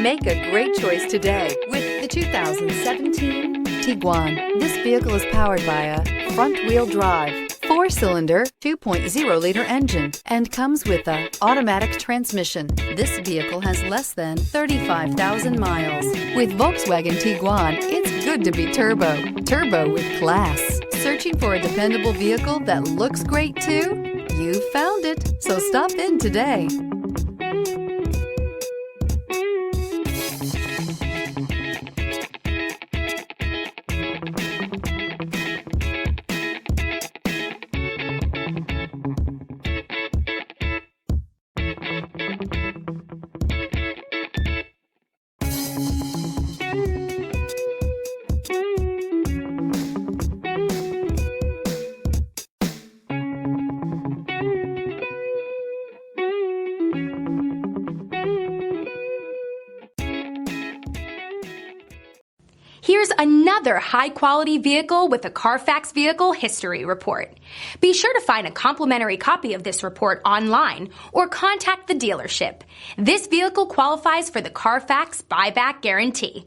Make a great choice today with the 2017 Tiguan. This vehicle is powered by a front-wheel drive, 4-cylinder, 2.0-liter engine, and comes with an automatic transmission. This vehicle has less than 35,000 miles. With Volkswagen Tiguan, it's good to be turbo. Turbo with class. Searching for a dependable vehicle that looks great too? You found it, so stop in today. Here's another high-quality vehicle with a Carfax Vehicle History Report. Be sure to find a complimentary copy of this report online or contact the dealership. This vehicle qualifies for the Carfax Buyback Guarantee.